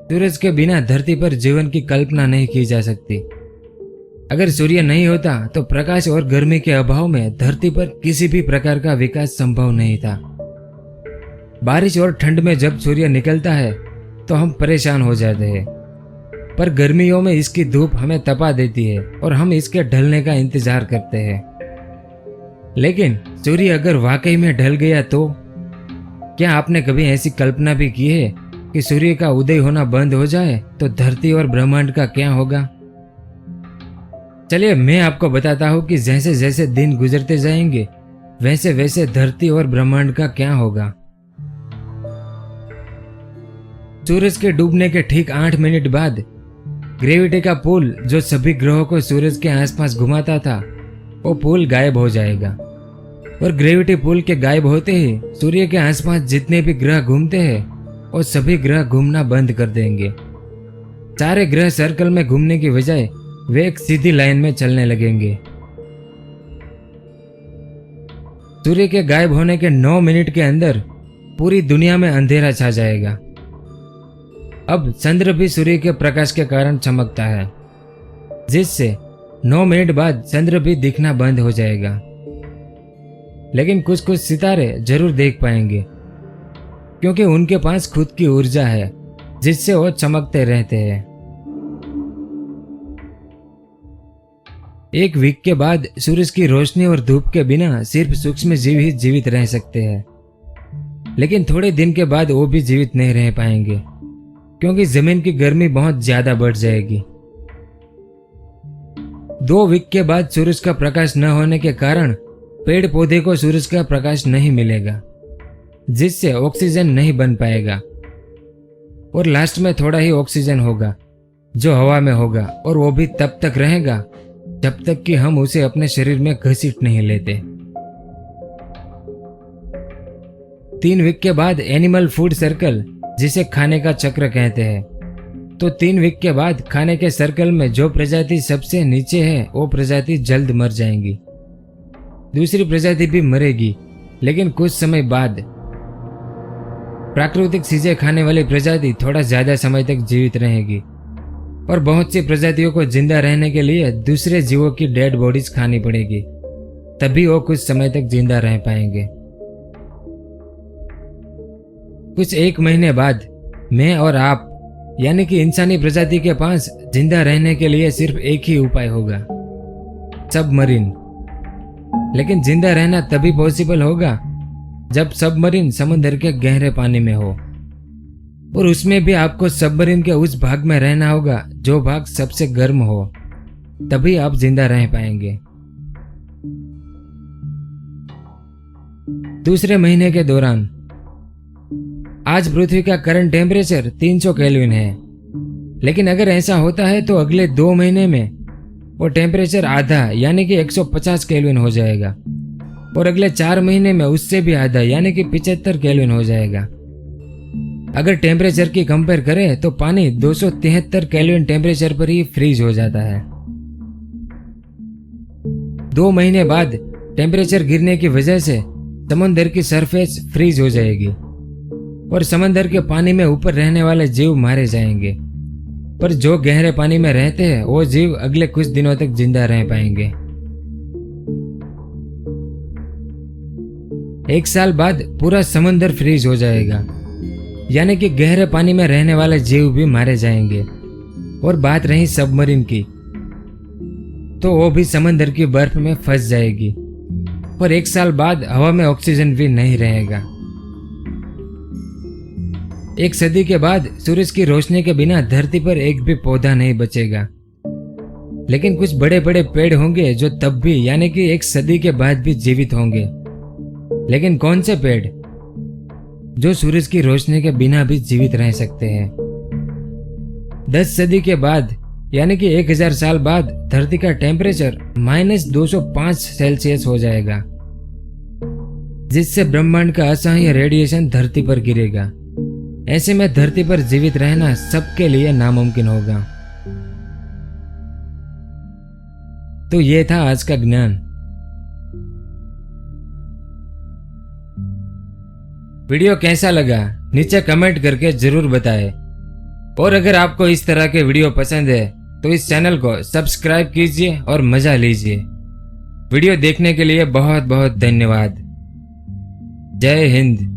सूरज के बिना धरती पर जीवन की कल्पना नहीं की जा सकती। अगर सूर्य नहीं होता तो प्रकाश और गर्मी के अभाव में धरती पर किसी भी प्रकार का विकास संभव नहीं था। बारिश और ठंड में जब सूर्य निकलता है तो हम परेशान हो जाते हैं, पर गर्मियों में इसकी धूप हमें तपा देती है और हम इसके ढलने का इंतजार करते हैं। लेकिन सूर्य अगर वाकई में ढल गया तो क्या आपने कभी ऐसी कल्पना भी की है कि सूर्य का उदय होना बंद हो जाए तो धरती और ब्रह्मांड का क्या होगा? चलिए मैं आपको बताता हूँ कि जैसे जैसे दिन गुजरते जाएंगे वैसे वैसे धरती और ब्रह्मांड का क्या होगा। सूरज के डूबने के ठीक 8 मिनट बाद ग्रेविटी का पुल जो सभी ग्रहों को सूरज के आसपास घुमाता था, वो पुल गायब हो जाएगा। और ग्रेविटी पुल के गायब होते ही सूर्य के आसपास जितने भी ग्रह घूमते हैं वो सभी ग्रह घूमना बंद कर देंगे। सारे ग्रह सर्कल में घूमने की बजाय वे एक सीधी लाइन में चलने लगेंगे। सूर्य के गायब होने के 9 मिनट के अंदर पूरी दुनिया में अंधेरा छा जाएगा। अब चंद्र भी सूर्य के प्रकाश के कारण चमकता है, जिससे 9 मिनट बाद चंद्र भी दिखना बंद हो जाएगा। लेकिन कुछ कुछ सितारे जरूर देख पाएंगे, क्योंकि उनके पास खुद की ऊर्जा है जिससे वो चमकते रहते हैं। एक वीक के बाद सूरज की रोशनी और धूप के बिना सिर्फ सूक्ष्म जीव ही जीवित रह सकते हैं। लेकिन थोड़े दिन के बाद वो भी जीवित नहीं रह पाएंगे, क्योंकि जमीन की गर्मी बहुत ज्यादा बढ़ जाएगी। 2 वीक के बाद सूरज का प्रकाश न होने के कारण पेड़ पौधे को सूरज का प्रकाश नहीं मिलेगा, जिससे ऑक्सीजन नहीं बन पाएगा। और लास्ट में थोड़ा ही ऑक्सीजन होगा जो हवा में होगा, और वो भी तब तक रहेगा जब तक कि हम उसे अपने शरीर में घसीट नहीं लेते। 3 वीक के बाद एनिमल फूड सर्कल, जिसे खाने का चक्र कहते हैं, तो 3 वीक के बाद खाने के सर्कल में जो प्रजाति सबसे नीचे है वो प्रजाति जल्द मर जाएंगी। दूसरी प्रजाति भी मरेगी, लेकिन कुछ समय बाद प्राकृतिक चीजें खाने वाली प्रजाति थोड़ा ज्यादा समय तक जीवित रहेगी। और बहुत सी प्रजातियों को जिंदा रहने के लिए दूसरे जीवों की डेड बॉडीज खानी पड़ेगी, तभी वो कुछ समय तक जिंदा रह पाएंगे। कुछ 1 महीने बाद मैं और आप यानी कि इंसानी प्रजाति के पास जिंदा रहने के लिए सिर्फ एक ही उपाय होगा, सबमरीन। लेकिन जिंदा रहना तभी पॉसिबल होगा जब सबमरीन समुद्र के गहरे पानी में हो, और उसमें भी आपको सबमरीन के उस भाग में रहना होगा जो भाग सबसे गर्म हो, तभी आप जिंदा रह पाएंगे। दूसरे महीने के दौरान आज पृथ्वी का करंट टेम्परेचर 300 केल्विन है, लेकिन अगर ऐसा होता है तो अगले 2 महीने में वो टेम्परेचर आधा यानी कि 150 केल्विन हो जाएगा, और अगले 4 महीने में उससे भी आधा यानी कि 75 केल्विन हो जाएगा। अगर टेम्परेचर की कंपेयर करें तो पानी 273 केल्विन टेम्परेचर पर ही फ्रीज हो जाता है। 2 महीने बाद टेम्परेचर गिरने की वजह से समुद्र की सरफेस फ्रीज हो जाएगी और समंदर के पानी में ऊपर रहने वाले जीव मारे जाएंगे, पर जो गहरे पानी में रहते हैं वो जीव अगले कुछ दिनों तक जिंदा रह पाएंगे। 1 साल बाद पूरा समंदर फ्रीज हो जाएगा, यानी कि गहरे पानी में रहने वाले जीव भी मारे जाएंगे। और बात रही सबमरीन की, तो वो भी समंदर की बर्फ में फंस जाएगी, और 1 साल बाद हवा में ऑक्सीजन भी नहीं रहेगा। 1 सदी के बाद सूरज की रोशनी के बिना धरती पर एक भी पौधा नहीं बचेगा, लेकिन कुछ बड़े बड़े पेड़ होंगे जो तब भी यानी कि 1 सदी के बाद भी जीवित होंगे। लेकिन कौन से पेड़? जो सूरज की रोशनी के बिना भी जीवित रह सकते हैं। 10 सदी के बाद यानी कि 1000 साल बाद धरती का टेम्परेचर -205 सेल्सियस हो जाएगा, जिससे ब्रह्मांड का असह्य रेडिएशन धरती पर गिरेगा। ऐसे में धरती पर जीवित रहना सबके लिए नामुमकिन होगा। तो ये था आज का ज्ञान। वीडियो कैसा लगा नीचे कमेंट करके जरूर बताएं। और अगर आपको इस तरह के वीडियो पसंद है तो इस चैनल को सब्सक्राइब कीजिए और मजा लीजिए। वीडियो देखने के लिए बहुत बहुत धन्यवाद। जय हिंद।